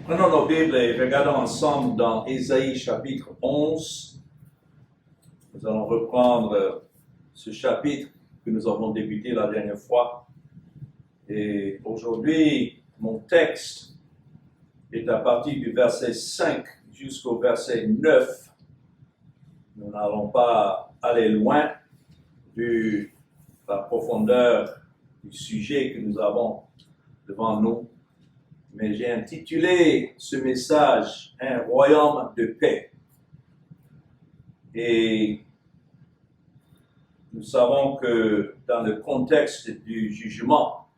Prenons nos Bibles et regardons ensemble dans Ésaïe chapitre 11. Nous allons reprendre ce chapitre que nous avons débuté la dernière fois. Et aujourd'hui, mon texte est à partir du verset 5 jusqu'au verset 9. Nous n'allons pas aller loin de la profondeur du sujet que nous avons devant nous. Mais j'ai intitulé ce message « Un royaume de paix ». Et nous savons que dans le contexte du jugement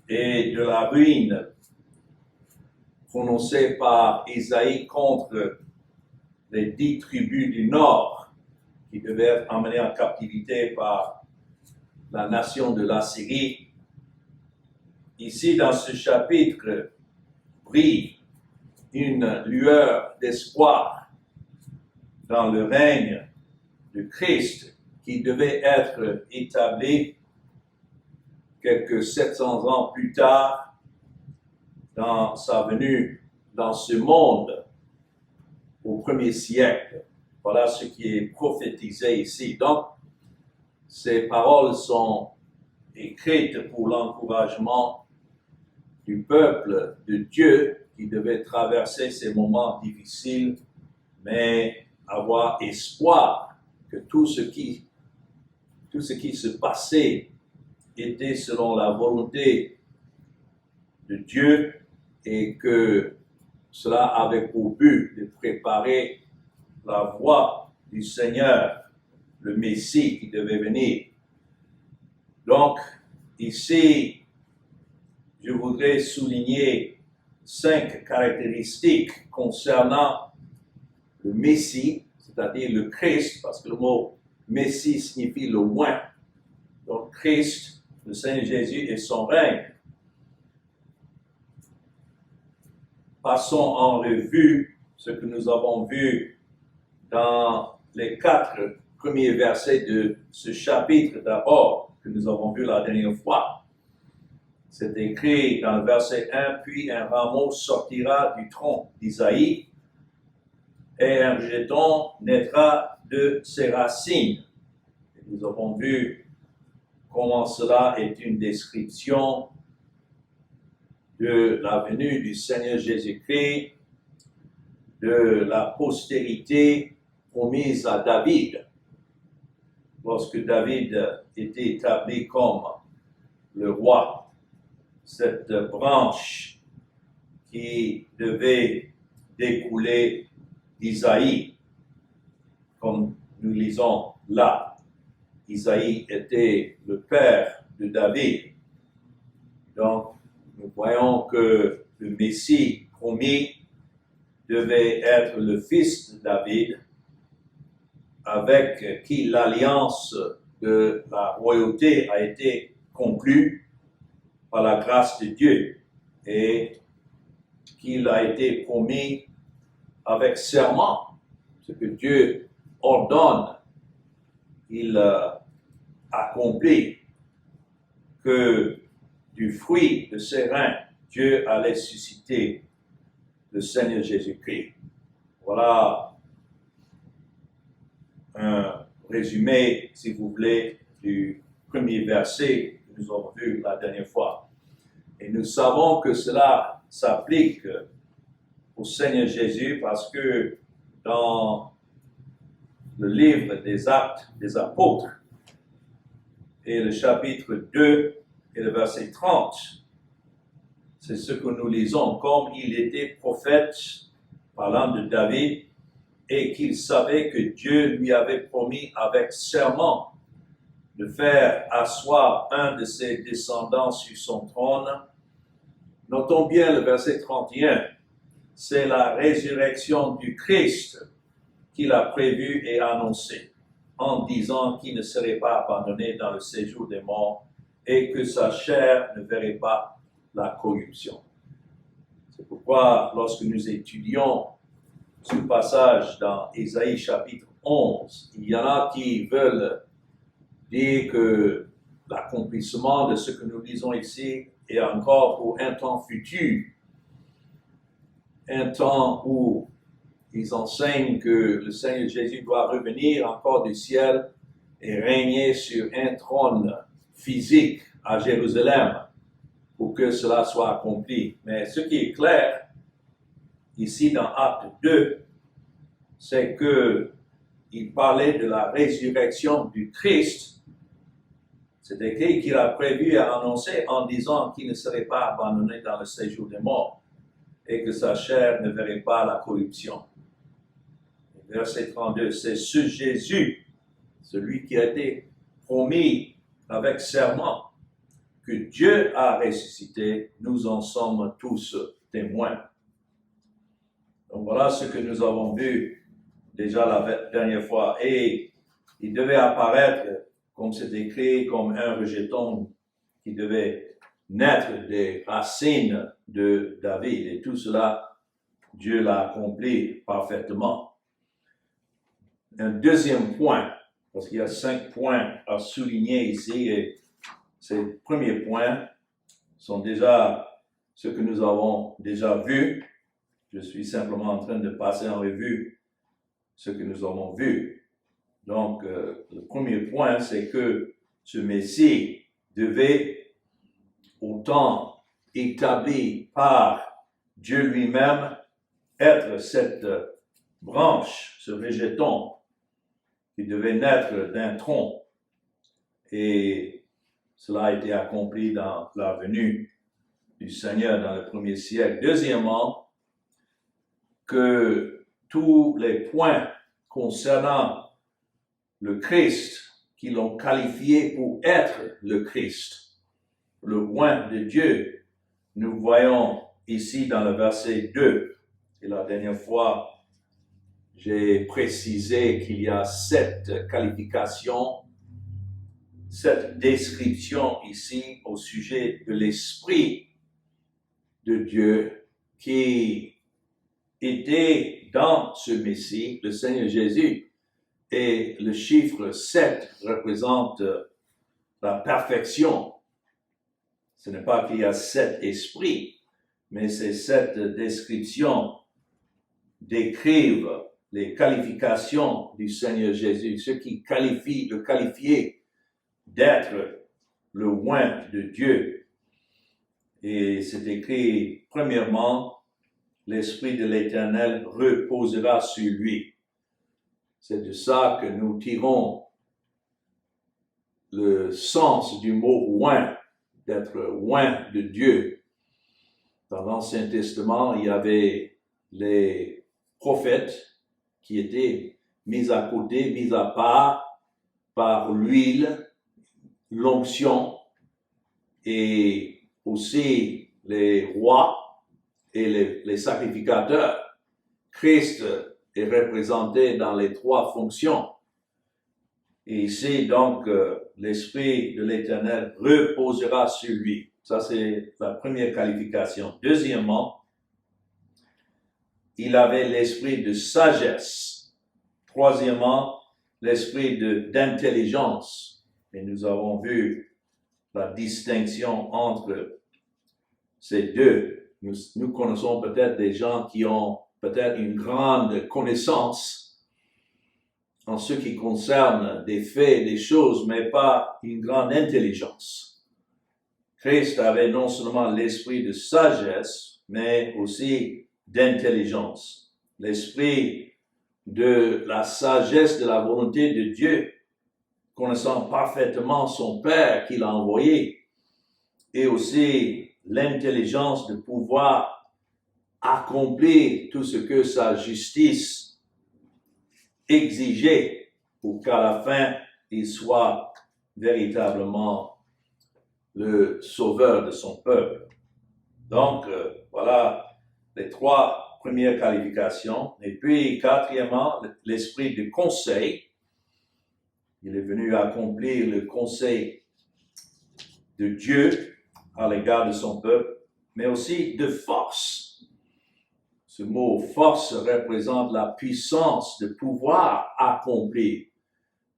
et de la ruine prononcée par Ésaïe contre les 10 tribus du Nord qui devaient être emmenées en captivité par la nation de l'Assyrie, ici, dans ce chapitre, brille une lueur d'espoir dans le règne de Christ qui devait être établi quelques 700 ans plus tard dans sa venue dans ce monde au 1er siècle. Voilà ce qui est prophétisé ici. Donc, ces paroles sont écrites pour l'encouragement du peuple de Dieu qui devait traverser ces moments difficiles, mais avoir espoir que tout ce qui se passait était selon la volonté de Dieu et que cela avait pour but de préparer la voie du Seigneur, le Messie qui devait venir. Donc, ici, je voudrais souligner 5 caractéristiques concernant le Messie, c'est-à-dire le Christ, parce que le mot Messie signifie le oint. Donc Christ, le Seigneur Jésus et son règne. Passons en revue ce que nous avons vu dans les 4 premiers versets de ce chapitre d'abord, que nous avons vu la dernière fois. C'est écrit dans le verset 1, « Puis un rameau sortira du tronc d'Isaïe, et un rejeton naîtra de ses racines. » Et nous avons vu comment cela est une description de la venue du Seigneur Jésus-Christ, de la postérité promise à David. Lorsque David était établi comme le roi, cette branche qui devait découler d'Isaïe, comme nous lisons là. Isaïe était le père de David. Donc, nous voyons que le Messie promis devait être le fils de David, avec qui l'alliance de la royauté a été conclue par la grâce de Dieu et qu'il a été promis avec serment, ce que Dieu ordonne, il accomplit, que du fruit de ses reins, Dieu allait susciter le Seigneur Jésus-Christ. Voilà un résumé, si vous voulez, du premier verset que nous avons vu la dernière fois. Et nous savons que cela s'applique au Seigneur Jésus parce que dans le livre des Actes des Apôtres et le chapitre 2 et le verset 30, c'est ce que nous lisons, comme il était prophète parlant de David et qu'il savait que Dieu lui avait promis avec serment de faire asseoir un de ses descendants sur son trône. Notons bien le verset 31, c'est la résurrection du Christ qu'il a prévu et annoncé, en disant qu'il ne serait pas abandonné dans le séjour des morts et que sa chair ne verrait pas la corruption. C'est pourquoi, lorsque nous étudions ce passage dans Ésaïe chapitre 11, il y en a qui veulent dire que l'accomplissement de ce que nous lisons ici est encore pour un temps futur. un temps où ils enseignent que le Seigneur Jésus doit revenir encore du ciel et régner sur un trône physique à Jérusalem pour que cela soit accompli. Mais ce qui est clair ici dans Acte 2, c'est qu'il parlait de la résurrection du Christ. C'est écrit qu'il a prévu et annoncé en disant qu'il ne serait pas abandonné dans le séjour des morts et que sa chair ne verrait pas la corruption. Verset 32, c'est ce Jésus, celui qui a été promis avec serment, que Dieu a ressuscité, nous en sommes tous témoins. Donc voilà ce que nous avons vu déjà la dernière fois. Et il devait apparaître, comme c'est écrit, comme un rejeton qui devait naître des racines de David. Et tout cela, Dieu l'a accompli parfaitement. Un deuxième point, parce qu'il y a 5 points à souligner ici, et ces premiers points sont déjà ce que nous avons déjà vu. Je suis simplement en train de passer en revue ce que nous avons vu. Donc, le premier point, c'est que ce Messie devait, au temps établi par Dieu lui-même, être cette branche, ce rejeton, qui devait naître d'un tronc. Et cela a été accompli dans la venue du Seigneur dans le premier siècle. Deuxièmement, que tous les points concernant le Christ, qui l'ont qualifié pour être le Christ, le roi de Dieu, nous voyons ici dans le verset 2. Et la dernière fois, j'ai précisé qu'il y a 7 qualifications, 7 descriptions ici au sujet de l'Esprit de Dieu qui était dans ce Messie, le Seigneur Jésus. Et le chiffre 7 représente la perfection. Ce n'est pas qu'il y a 7 esprits, mais ces 7 descriptions décrivent les qualifications du Seigneur Jésus, ce qui le qualifiait d'être le roi de Dieu. Et c'est écrit, premièrement, l'Esprit de l'Éternel reposera sur lui. C'est de ça que nous tirons le sens du mot roi, d'être roi de Dieu. Dans l'Ancien Testament, il y avait les prophètes qui étaient mis à côté, mis à part par l'huile, l'onction, et aussi les rois et les sacrificateurs. Christ est représenté dans les 3 fonctions. Et ici, donc, l'Esprit de l'Éternel reposera sur lui. Ça, c'est la première qualification. Deuxièmement, il avait l'esprit de sagesse. Troisièmement, l'esprit d'intelligence. Et nous avons vu la distinction entre ces deux. Nous connaissons peut-être des gens qui ont peut-être une grande connaissance en ce qui concerne des faits, des choses, mais pas une grande intelligence. Christ avait non seulement l'esprit de sagesse, mais aussi d'intelligence. L'esprit de la sagesse de la volonté de Dieu, connaissant parfaitement son Père qu'il a envoyé, et aussi l'intelligence de pouvoir accomplir tout ce que sa justice exigeait pour qu'à la fin, il soit véritablement le sauveur de son peuple. Donc, voilà les 3 premières qualifications. Et puis, quatrièmement, l'esprit de conseil. Il est venu accomplir le conseil de Dieu à l'égard de son peuple, mais aussi de force. Ce mot force représente la puissance de pouvoir accomplir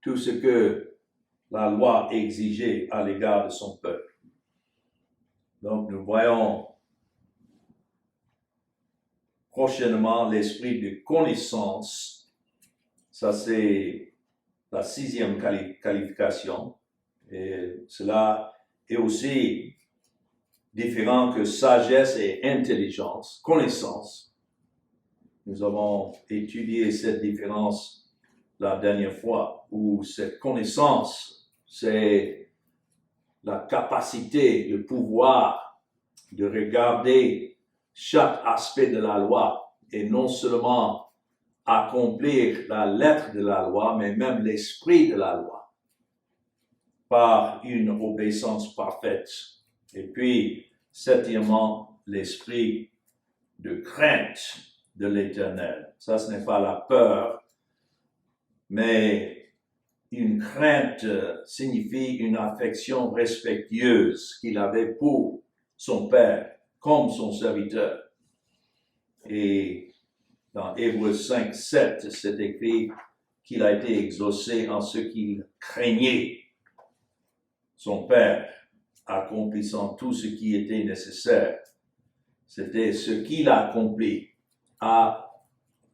tout ce que la loi exigeait à l'égard de son peuple. Donc, nous voyons prochainement l'esprit de connaissance. Ça, c'est la 6e qualification. Et cela est aussi différent que sagesse et intelligence, connaissance. Nous avons étudié cette différence la dernière fois, où cette connaissance, c'est la capacité, le pouvoir de regarder chaque aspect de la loi et non seulement accomplir la lettre de la loi, mais même l'esprit de la loi par une obéissance parfaite. Et puis, septièmement, l'esprit de crainte de l'Éternel. Ça, ce n'est pas la peur, mais une crainte signifie une affection respectueuse qu'il avait pour son Père, comme son serviteur. Et dans Hébreux 5, 7, c'est écrit qu'il a été exaucé en ce qu'il craignait son Père, accomplissant tout ce qui était nécessaire. C'était ce qu'il a accompli à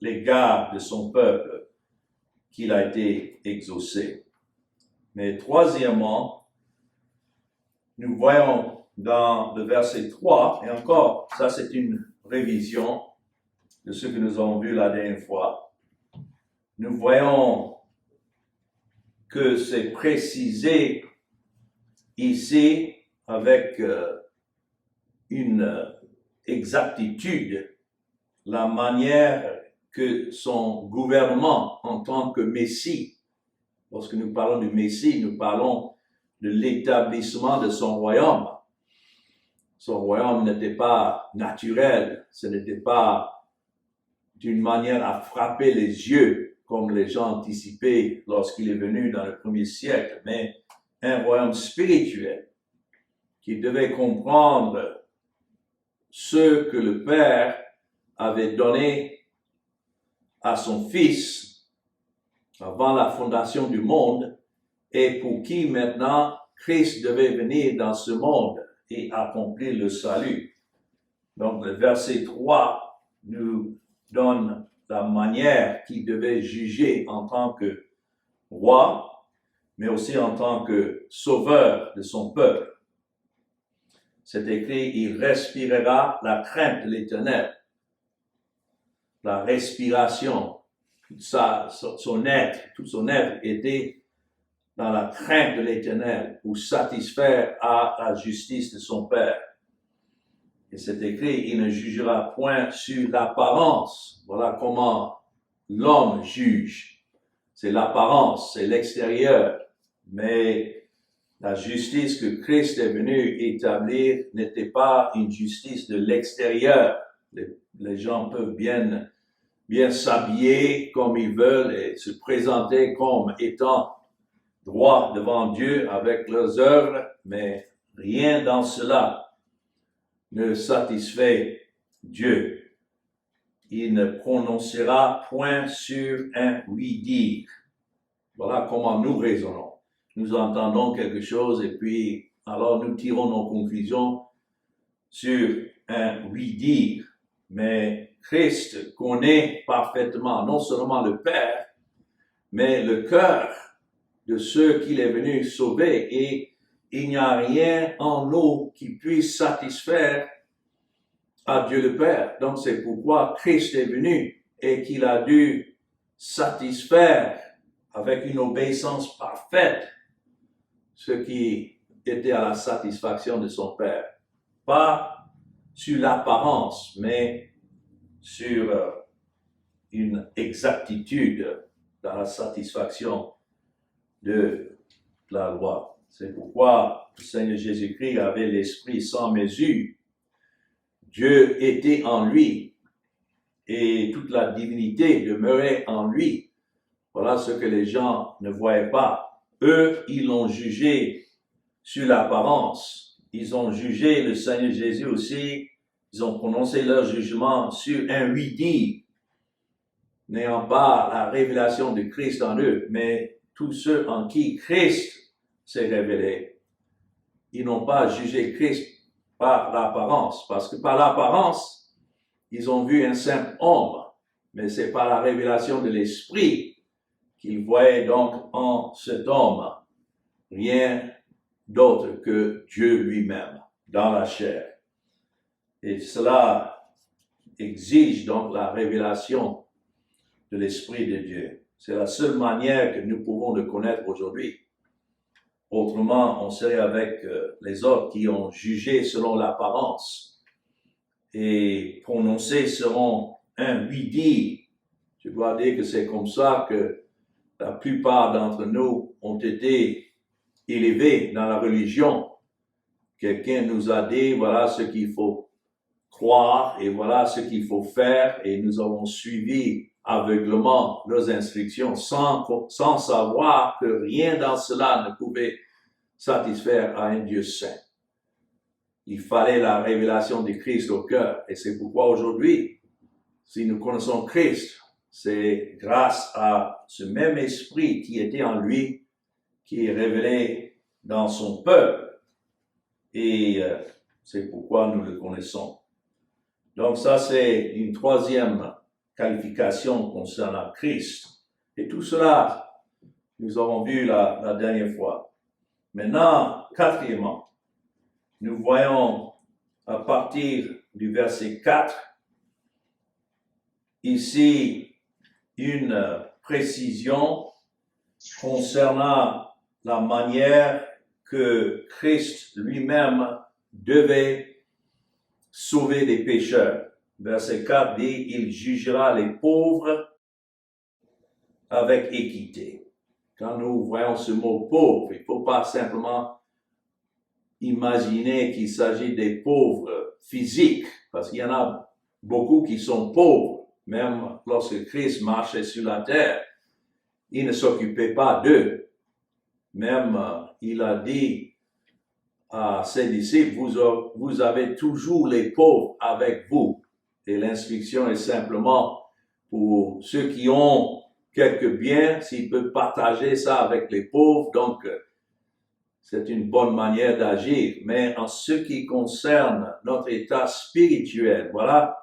l'égard de son peuple qu'il a été exaucé. Mais troisièmement, nous voyons dans le verset 3, et encore, ça c'est une révision de ce que nous avons vu la dernière fois, nous voyons que c'est précisé ici avec une exactitude la manière que son gouvernement en tant que Messie, lorsque nous parlons du Messie, nous parlons de l'établissement de son royaume. Son royaume n'était pas naturel, ce n'était pas d'une manière à frapper les yeux, comme les gens anticipaient lorsqu'il est venu dans le premier siècle, mais un royaume spirituel qui devait comprendre ce que le Père avait donné à son Fils avant la fondation du monde et pour qui maintenant Christ devait venir dans ce monde et accomplir le salut. Donc le verset 3 nous donne la manière qu'il devait juger en tant que roi, mais aussi en tant que sauveur de son peuple. C'est écrit, il respirera la crainte de l'Éternel. La respiration, tout son être était dans la crainte de l'Éternel pour satisfaire à la justice de son Père. Et c'est écrit, il ne jugera point sur l'apparence. Voilà comment l'homme juge. C'est l'apparence, c'est l'extérieur. Mais la justice que Christ est venu établir n'était pas une justice de l'extérieur. Les gens peuvent bien s'habiller comme ils veulent et se présenter comme étant droits devant Dieu avec leurs œuvres, mais rien dans cela ne satisfait Dieu. Il ne prononcera point sur un oui-dire. Voilà comment nous raisonnons. Nous entendons quelque chose et puis alors nous tirons nos conclusions sur un oui-dire. Mais Christ connaît parfaitement non seulement le Père, mais le cœur de ceux qu'il est venu sauver et il n'y a rien en nous qui puisse satisfaire à Dieu le Père. Donc c'est pourquoi Christ est venu et qu'il a dû satisfaire avec une obéissance parfaite ce qui était à la satisfaction de son Père. Pas sur l'apparence, mais sur une exactitude dans la satisfaction de la loi. C'est pourquoi le Seigneur Jésus-Christ avait l'esprit sans mesure. Dieu était en lui et toute la divinité demeurait en lui. Voilà ce que les gens ne voyaient pas. Eux, ils l'ont jugé sur l'apparence. Ils ont jugé le Seigneur Jésus aussi. Ils ont prononcé leur jugement sur un oui-dire, n'ayant pas la révélation de Christ en eux, mais tous ceux en qui Christ s'est révélé. Ils n'ont pas jugé Christ par l'apparence, parce que par l'apparence, ils ont vu un simple homme, mais c'est par la révélation de l'Esprit qu'ils voyaient donc en cet homme rien d'autre que Dieu lui-même dans la chair. Et cela exige donc la révélation de l'Esprit de Dieu. C'est la seule manière que nous pouvons le connaître aujourd'hui. Autrement, on serait avec les autres qui ont jugé selon l'apparence et prononcé selon un oui-dire. Je dois dire que c'est comme ça que la plupart d'entre nous ont été élevés dans la religion. Quelqu'un nous a dit, voilà ce qu'il faut croire et voilà ce qu'il faut faire, et nous avons suivi aveuglement leurs instructions sans savoir que rien dans cela ne pouvait satisfaire à un Dieu saint. Il fallait la révélation de Christ au cœur, et c'est pourquoi aujourd'hui, si nous connaissons Christ, c'est grâce à ce même esprit qui était en lui, qui est révélé dans son peuple, et c'est pourquoi nous le connaissons. Donc ça, c'est une troisième qualification concernant Christ. Et tout cela, nous avons vu la dernière fois. Maintenant, quatrièmement, nous voyons à partir du verset 4, ici, une précision concernant la manière que Christ lui-même devait sauver les pécheurs. Verset 4 dit, il jugera les pauvres avec équité. Quand nous voyons ce mot pauvre, il ne faut pas simplement imaginer qu'il s'agit des pauvres physiques, parce qu'il y en a beaucoup qui sont pauvres. Même lorsque Christ marchait sur la terre, il ne s'occupait pas d'eux. Même, il a dit à ses disciples, vous avez toujours les pauvres avec vous. Et l'instruction est simplement pour ceux qui ont quelques biens, s'ils peuvent partager ça avec les pauvres. Donc, c'est une bonne manière d'agir. Mais en ce qui concerne notre état spirituel, voilà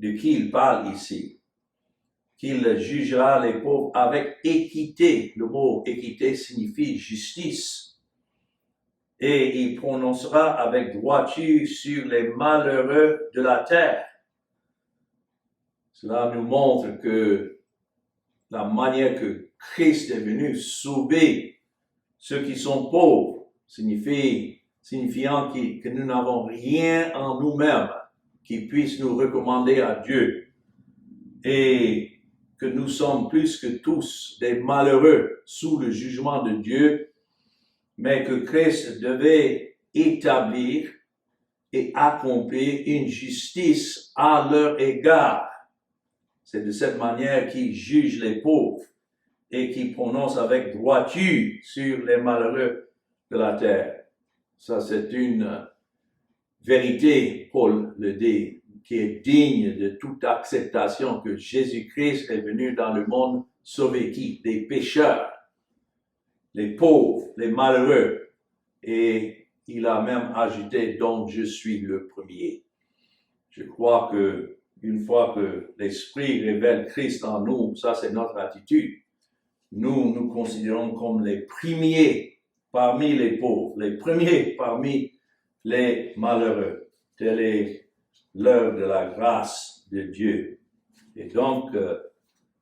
de qui il parle ici. Qu'il jugera les pauvres avec équité. Le mot équité signifie justice. Et il prononcera avec droiture sur les malheureux de la terre. Cela nous montre que la manière que Christ est venu sauver ceux qui sont pauvres, signifiant que nous n'avons rien en nous-mêmes qui puisse nous recommander à Dieu, et que nous sommes plus que tous des malheureux sous le jugement de Dieu, mais que Christ devait établir et accomplir une justice à leur égard. C'est de cette manière qu'il juge les pauvres et qu'il prononce avec droiture sur les malheureux de la terre. Ça, c'est une vérité, Paul le dit, qui est digne de toute acceptation, que Jésus-Christ est venu dans le monde sauver qui? Les pécheurs, les pauvres, les malheureux. Et il a même ajouté, dont je suis le premier. Je crois que une fois que l'Esprit révèle Christ en nous, ça c'est notre attitude. Nous nous considérons comme les premiers parmi les pauvres, les premiers parmi les malheureux. Telle est l'œuvre de la grâce de Dieu. Et donc,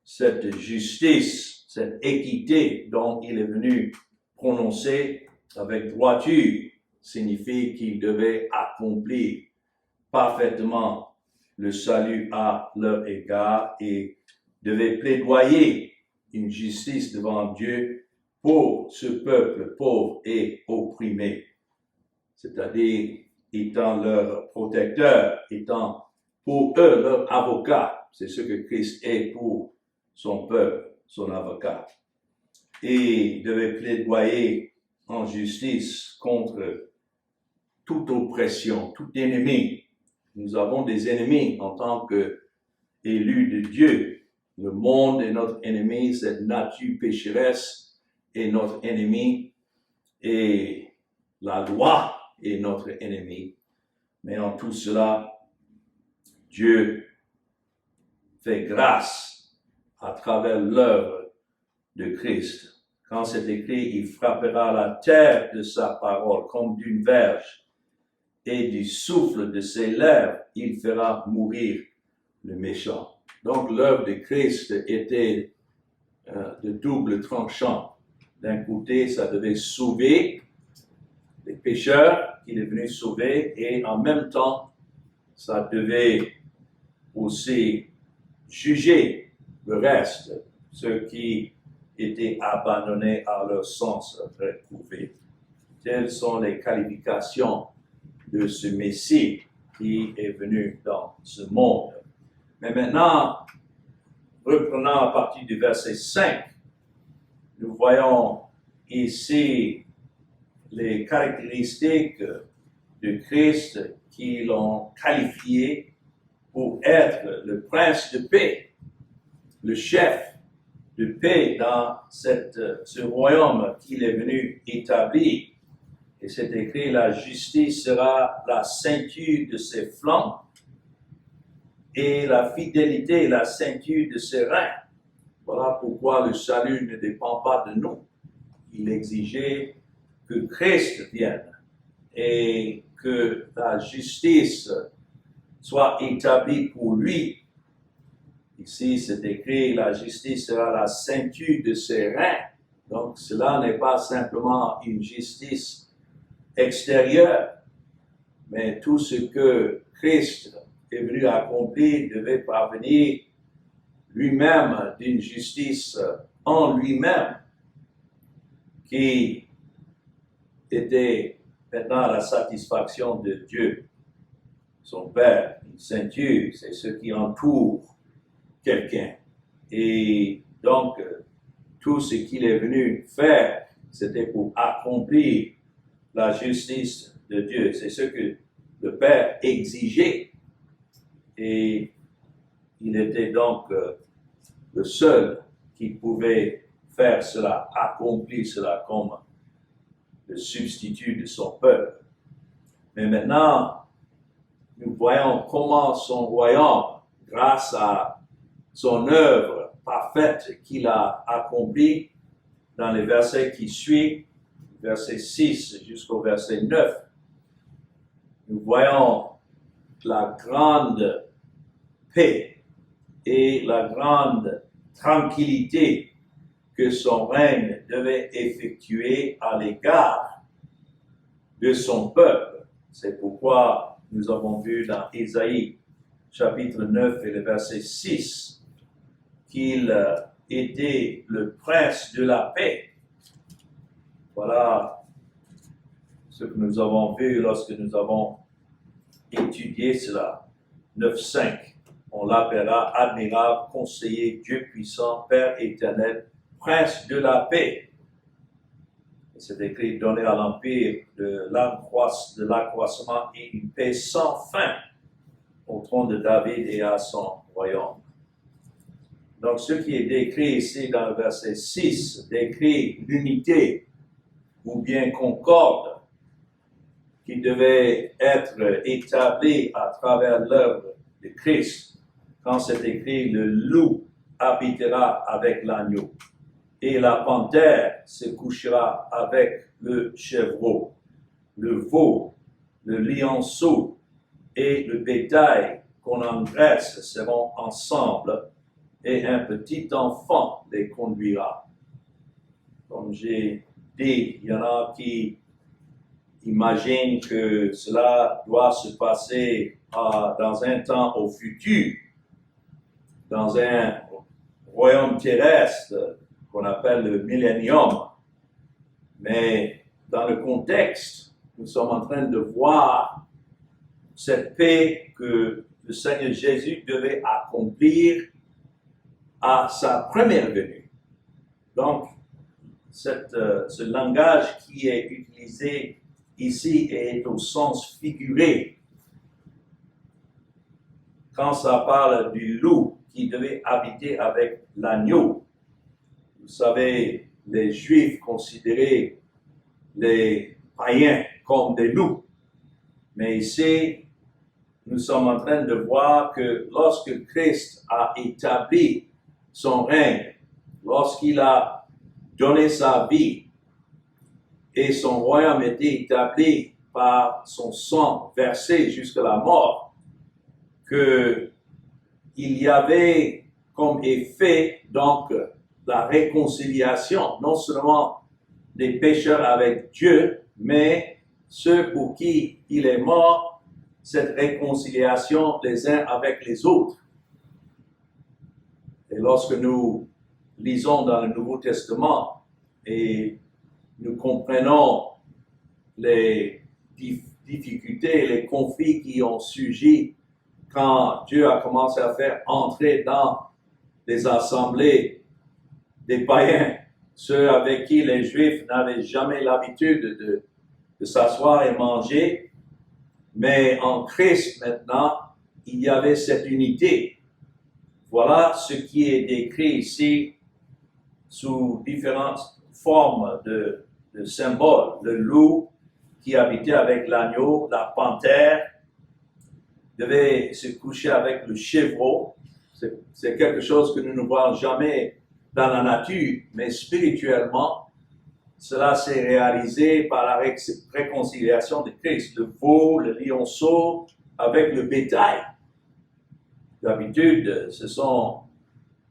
cette justice, cette équité dont il est venu prononcer avec droiture, signifie qu'il devait accomplir parfaitement le salut à leur égard et devait plaidoyer une justice devant Dieu pour ce peuple pauvre et opprimé, c'est-à-dire étant leur protecteur, étant pour eux leur avocat. C'est ce que Christ est pour son peuple, son avocat. Et devait plaidoyer en justice contre toute oppression, tout ennemi. Nous avons des ennemis en tant qu'élus de Dieu. Le monde est notre ennemi, cette nature pécheresse est notre ennemi, et la loi est notre ennemi. Mais en tout cela, Dieu fait grâce à travers l'œuvre de Christ. Quand c'est écrit, il frappera la terre de sa parole comme d'une verge, et du souffle de ses lèvres, il fera mourir le méchant. Donc l'œuvre de Christ était de double tranchant. D'un côté, ça devait sauver les pécheurs qu'il est venu sauver, et en même temps, ça devait aussi juger le reste, ceux qui étaient abandonnés à leur sens retrouvé. Telles sont les qualifications de ce Messie qui est venu dans ce monde. Mais maintenant, reprenons à partir du verset 5, nous voyons ici les caractéristiques de Christ qui l'ont qualifié pour être le prince de paix, le chef de paix dans ce royaume qu'il est venu établir. Et c'est écrit, la justice sera la ceinture de ses flancs et la fidélité la ceinture de ses reins. Voilà pourquoi le salut ne dépend pas de nous. Il exigeait que Christ vienne et que la justice soit établie pour lui. Ici, c'est écrit, la justice sera la ceinture de ses reins. Donc, cela n'est pas simplement une justice extérieure, mais tout ce que Christ est venu accomplir devait parvenir lui-même d'une justice en lui-même qui était maintenant la satisfaction de Dieu, son Père. Une ceinture, c'est ce qui entoure quelqu'un. Et donc, tout ce qu'il est venu faire, c'était pour accomplir la justice de Dieu. C'est ce que le Père exigeait. Et il était donc le seul qui pouvait faire cela, accomplir cela comme le substitut de son peuple. Mais maintenant, nous voyons comment son royaume, grâce à son œuvre parfaite qu'il a accomplie dans les versets qui suivent, verset 6 jusqu'au verset 9, nous voyons la grande paix et la grande tranquillité que son règne devait effectuer à l'égard de son peuple. C'est pourquoi nous avons vu dans Ésaïe chapitre 9 et le verset 6 qu'il était le prince de la paix. Voilà ce que nous avons vu lorsque nous avons étudié cela. 9.5. On l'appellera admirable, conseiller, Dieu puissant, Père éternel, prince de la paix. C'est écrit, donner à l'empire de l'accroissement et une paix sans fin au trône de David et à son royaume. Donc, ce qui est décrit ici dans le verset 6, décrit l'unité ou bien concorde qui devait être établie à travers l'œuvre de Christ. Quand c'est écrit, le loup habitera avec l'agneau et la panthère se couchera avec le chevreau, le veau, le lionceau et le bétail qu'on engraisse seront ensemble et un petit enfant les conduira. Comme j'ai dit, il y en a qui imaginent que cela doit se passer dans un temps au futur, dans un royaume terrestre qu'on appelle le millénium. Mais dans le contexte, nous sommes en train de voir cette paix que le Seigneur Jésus devait accomplir à sa première venue. Donc, ce langage qui est utilisé ici est au sens figuré. Quand ça parle du loup qui devait habiter avec l'agneau, vous savez, les Juifs considéraient les païens comme des loups. Mais ici, nous sommes en train de voir que lorsque Christ a établi son règne, lorsqu'il a donné sa vie et son royaume était établi par son sang versé jusqu'à la mort, qu'il y avait comme effet donc la réconciliation, non seulement des pécheurs avec Dieu, mais ceux pour qui il est mort, cette réconciliation les uns avec les autres. Et lorsque nous lisons dans le Nouveau Testament et nous comprenons les difficultés, les conflits qui ont surgi quand Dieu a commencé à faire entrer dans les assemblées des païens, ceux avec qui les Juifs n'avaient jamais l'habitude de s'asseoir et manger, mais en Christ maintenant, il y avait cette unité. Voilà ce qui est décrit ici sous différentes formes de symboles. Le loup qui habitait avec l'agneau, la panthère devait se coucher avec le chevreau. C'est quelque chose que nous ne voyons jamais dans la nature, mais spirituellement, cela s'est réalisé par la réconciliation de Christ. Le veau, le lionceau avec le bétail. D'habitude, ce sont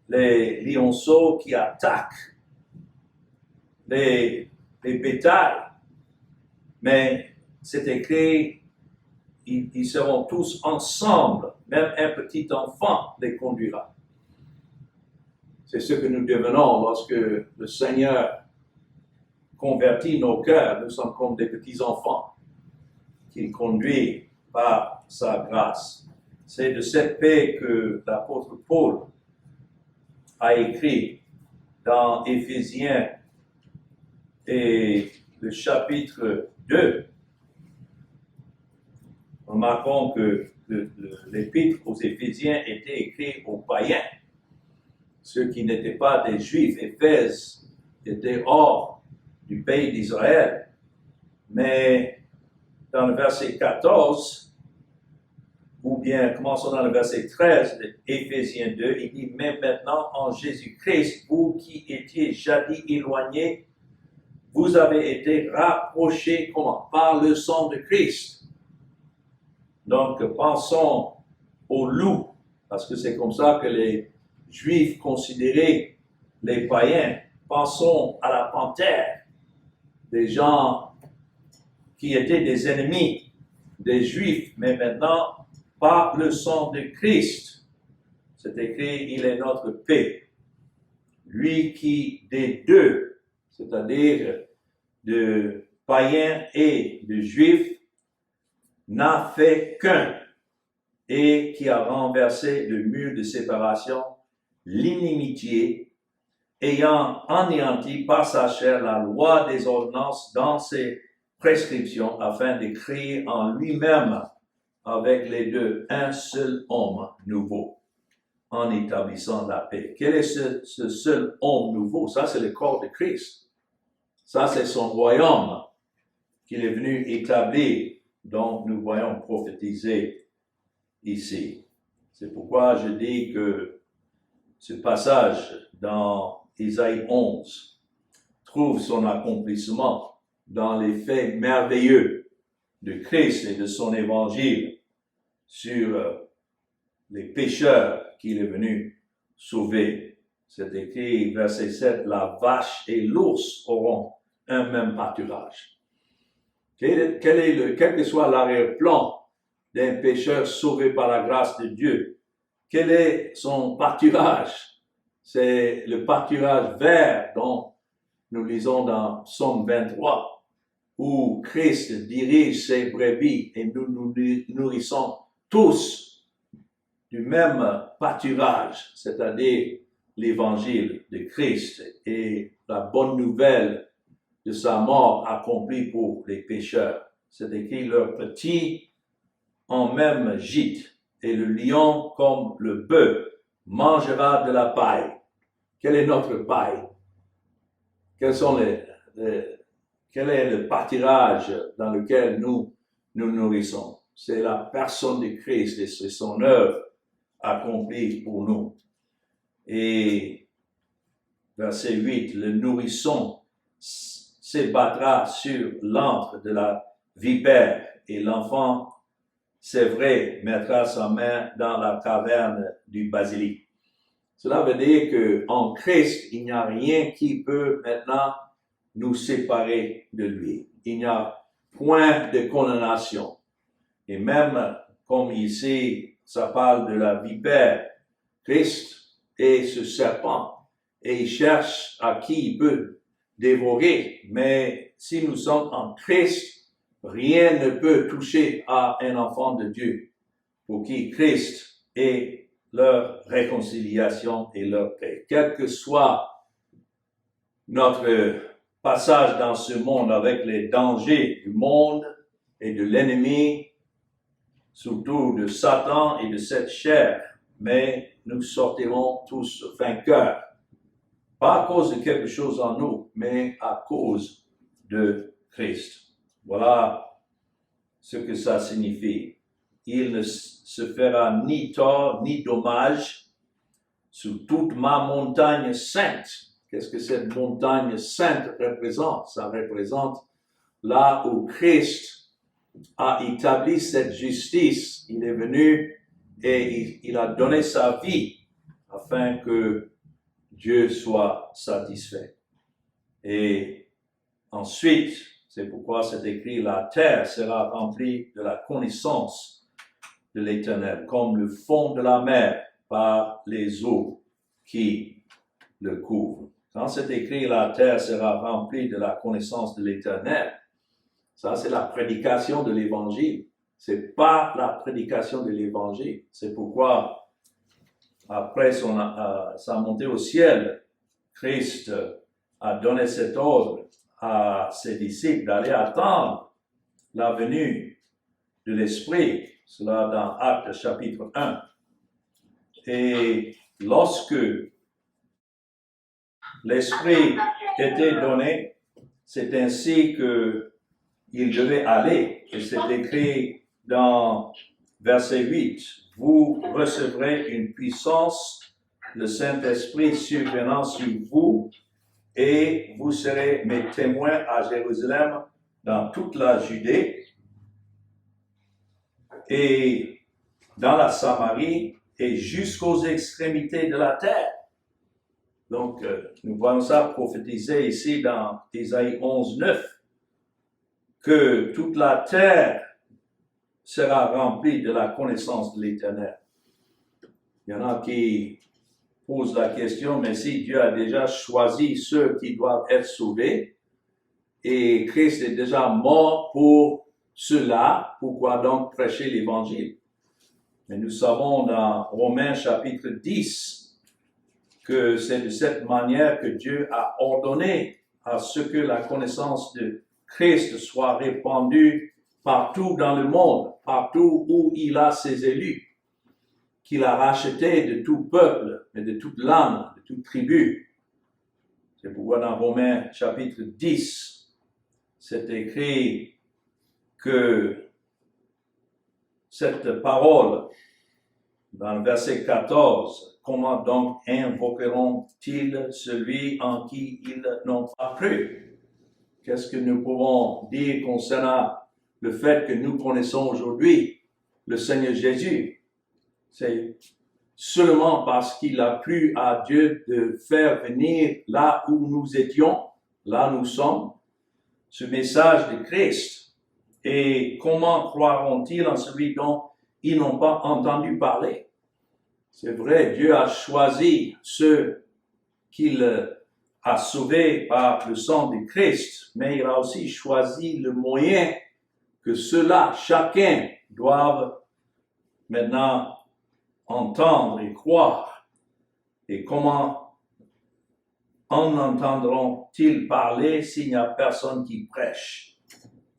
les lionceaux qui attaquent les bétails, mais c'est écrit, ils seront tous ensemble, même un petit enfant les conduira. C'est ce que nous devenons lorsque le Seigneur convertit nos cœurs. Nous sommes comme des petits enfants qu'il conduit par sa grâce. C'est de cette paix que l'apôtre Paul a écrit dans Éphésiens et le chapitre 2. Remarquons que l'épître aux Éphésiens était écrit aux païens, ceux qui n'étaient pas des Juifs. Éphèse était hors du pays d'Israël. Mais dans le verset 14, ou bien commençons dans le verset 13 d'Éphésiens 2, il dit « Mais maintenant en Jésus-Christ, vous qui étiez jadis éloignés, vous avez été rapprochés comment? Par le sang de Christ. » Donc pensons au loup, parce que c'est comme ça que les Juifs considéraient les païens. Pensons à la panthère, des gens qui étaient des ennemis des Juifs, mais maintenant, par le sang de Christ, c'est écrit, il est notre paix. Lui qui des deux, c'est-à-dire de païens et de Juifs, n'a fait qu'un, et qui a renversé le mur de séparation, l'inimitié, ayant anéanti par sa chair la loi des ordonnances dans ses prescriptions, afin de créer en lui-même avec les deux un seul homme nouveau, en établissant la paix. Quel est ce seul homme nouveau? Ça, c'est le corps de Christ. Ça, c'est son royaume qu'il est venu établir, dont nous voyons prophétiser ici. C'est pourquoi je dis que ce passage dans Isaïe 11 trouve son accomplissement dans les faits merveilleux de Christ et de son évangile sur les pécheurs qu'il est venu sauver. C'est écrit, verset 7, « La vache et l'ours auront un même pâturage. » Quel que soit l'arrière-plan d'un pécheur sauvé par la grâce de Dieu, quel est son pâturage? C'est le pâturage vert dont nous lisons dans Psaume 23, où Christ dirige ses brebis et nous nous nourrissons tous du même pâturage, c'est-à-dire l'évangile de Christ et la bonne nouvelle de sa mort accomplie pour les pécheurs. C'est écrit, leur petit en même gîte, et le lion comme le bœuf mangera de la paille. Quelle est notre paille? Quel est le pâturage dans lequel nous nous nourrissons? c'est la personne de Christ et c'est son œuvre accomplie pour nous. Et verset 8, le nourrisson s'ébattra sur l'antre de la vipère et l'enfant, c'est vrai, mettra sa main dans la caverne du basilic. Cela veut dire qu'en Christ, il n'y a rien qui peut maintenant nous séparer de lui. Il n'y a point de condamnation. Et même comme ici, ça parle de la vipère, Christ est ce serpent et il cherche à qui il peut dévorer. Mais si nous sommes en Christ, rien ne peut toucher à un enfant de Dieu pour qui Christ est leur réconciliation et leur paix. Quel que soit notre passage dans ce monde avec les dangers du monde et de l'ennemi, surtout de Satan et de cette chair, mais nous sortirons tous vainqueurs. Pas à cause de quelque chose en nous, mais à cause de Christ. Voilà ce que ça signifie. Il ne se fera ni tort ni dommage sur toute ma montagne sainte. Qu'est-ce que cette montagne sainte représente? Ça représente là où Christ a établi cette justice. Il est venu et il a donné sa vie afin que Dieu soit satisfait. Et ensuite, c'est pourquoi c'est écrit, la terre sera remplie de la connaissance de l'Éternel, comme le fond de la mer par les eaux qui le couvrent. Quand c'est écrit, la terre sera remplie de la connaissance de l'Éternel, ça c'est la prédication de l'Évangile. C'est pas la prédication de l'Évangile. C'est pourquoi, après sa montée au ciel, Christ a donné cet ordre à ses disciples d'aller attendre la venue de l'Esprit. Cela dans Actes chapitre 1. Et lorsque l'Esprit était donné, c'est ainsi qu'il devait aller. Et c'est écrit dans verset 8. Vous recevrez une puissance, le Saint-Esprit survenant sur vous, et vous serez mes témoins à Jérusalem, dans toute la Judée, et dans la Samarie, et jusqu'aux extrémités de la terre. Donc, nous voyons ça prophétisé ici dans Ésaïe 11, 9, que toute la terre sera remplie de la connaissance de l'Éternel. Il y en a qui posent la question, mais si Dieu a déjà choisi ceux qui doivent être sauvés, et Christ est déjà mort pour cela, pourquoi donc prêcher l'Évangile? Mais nous savons dans Romains chapitre 10 que c'est de cette manière que Dieu a ordonné à ce que la connaissance de Christ soit répandue partout dans le monde, partout où il a ses élus, qu'il a rachetés de tout peuple, et de toute langue, de toute tribu. C'est pourquoi dans Romains chapitre 10, c'est écrit que cette parole, dans le verset 14, comment donc invoqueront-ils celui en qui ils n'ont pas cru? Qu'est-ce que nous pouvons dire concernant le fait que nous connaissons aujourd'hui le Seigneur Jésus? C'est seulement parce qu'il a plu à Dieu de faire venir là où nous étions, là nous sommes, ce message de Christ. Et comment croiront-ils en celui dont ils n'ont pas entendu parler? C'est vrai, Dieu a choisi ceux qu'il a sauvés par le sang de Christ, mais il a aussi choisi le moyen que ceux-là, chacun, doivent maintenant entendre et croire. Et comment en entendront-ils parler s'il n'y a personne qui prêche?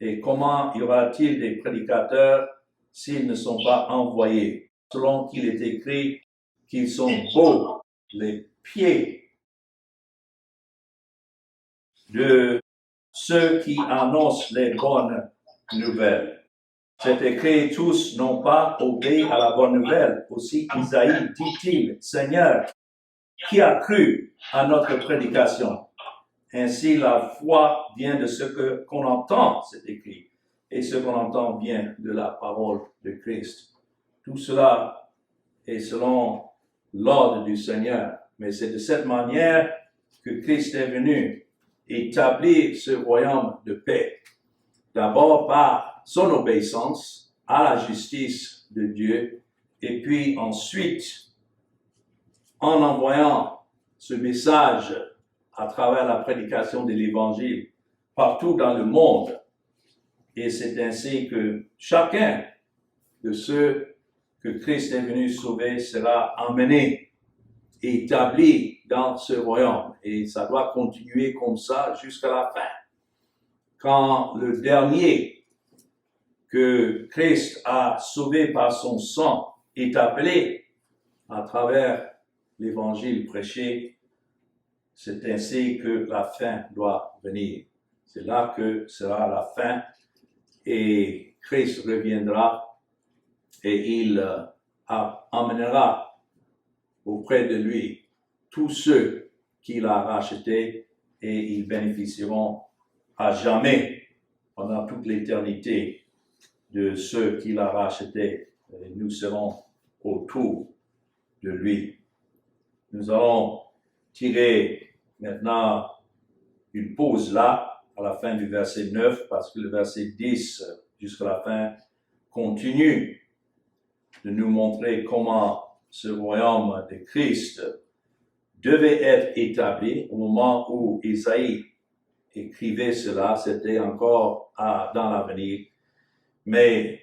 Et comment y aura-t-il des prédicateurs s'ils ne sont pas envoyés? Selon qu'il est écrit qu'ils sont beaux les pieds de ceux qui annoncent les bonnes nouvelles. C'est écrit, tous n'ont pas obéi à la bonne nouvelle. Aussi Isaïe dit-il, Seigneur, qui a cru à notre prédication? Ainsi, la foi vient de ce qu'on entend, c'est écrit, et ce qu'on entend vient de la parole de Christ. Tout cela est selon l'ordre du Seigneur, mais c'est de cette manière que Christ est venu établir ce royaume de paix. D'abord par son obéissance à la justice de Dieu, et puis ensuite en envoyant ce message à travers la prédication de l'Évangile partout dans le monde. Et c'est ainsi que chacun de ceux que Christ est venu sauver sera emmené et établi dans ce royaume. Et ça doit continuer comme ça jusqu'à la fin. Quand le dernier que Christ a sauvé par son sang est appelé à travers l'Évangile prêché, c'est ainsi que la fin doit venir. C'est là que sera la fin et Christ reviendra et il emmènera auprès de lui tous ceux qu'il a rachetés et ils bénéficieront à jamais, pendant toute l'éternité, de ceux qu'il a rachetés. Et nous serons autour de lui. Nous allons tirer maintenant une pause là, à la fin du verset 9, parce que le verset 10 jusqu'à la fin continue de nous montrer comment ce royaume de Christ devait être établi. Au moment où Isaïe écrivait cela, c'était encore dans l'avenir. Mais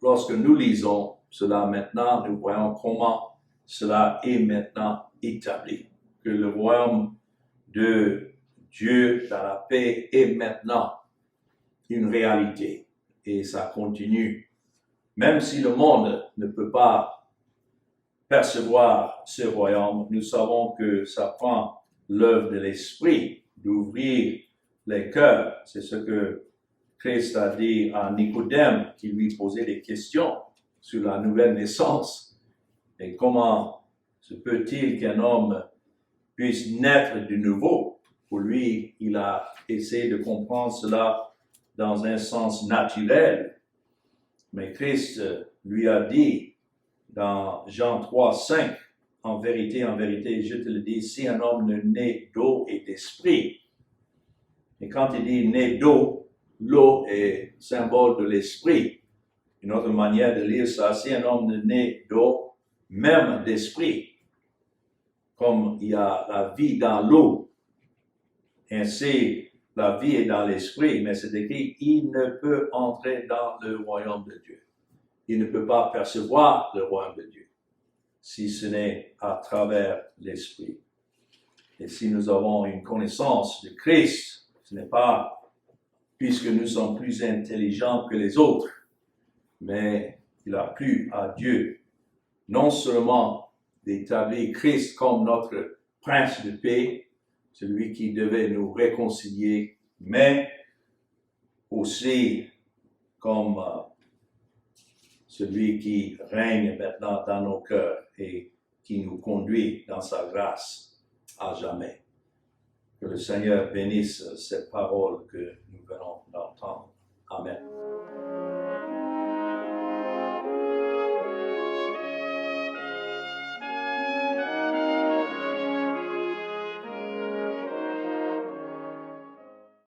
lorsque nous lisons cela maintenant, nous voyons comment cela est maintenant établi. Que le royaume de Dieu dans la paix est maintenant une réalité. Et ça continue. Même si le monde ne peut pas percevoir ce royaume, nous savons que ça prend l'œuvre de l'Esprit d'ouvrir les cœurs. C'est ce que Christ a dit à Nicodème, qui lui posait des questions sur la nouvelle naissance. Et comment se peut-il qu'un homme puisse naître de nouveau? Pour lui, il a essayé de comprendre cela dans un sens naturel. Mais Christ lui a dit dans Jean 3, 5, en vérité, je te le dis, si un homme ne naît d'eau et d'esprit, et quand il dit né d'eau, l'eau est symbole de l'esprit. Une autre manière de lire ça, si un homme ne naît d'eau, même d'esprit, comme il y a la vie dans l'eau, ainsi la vie est dans l'esprit, mais c'est écrit, il ne peut entrer dans le royaume de Dieu. Il ne peut pas percevoir le royaume de Dieu, si ce n'est à travers l'esprit. Et si nous avons une connaissance de Christ, ce n'est pas puisque nous sommes plus intelligents que les autres, mais il a plu à Dieu non seulement d'établir Christ comme notre prince de paix, celui qui devait nous réconcilier, mais aussi comme celui qui règne maintenant dans nos cœurs et qui nous conduit dans sa grâce à jamais. Que le Seigneur bénisse cette parole que nous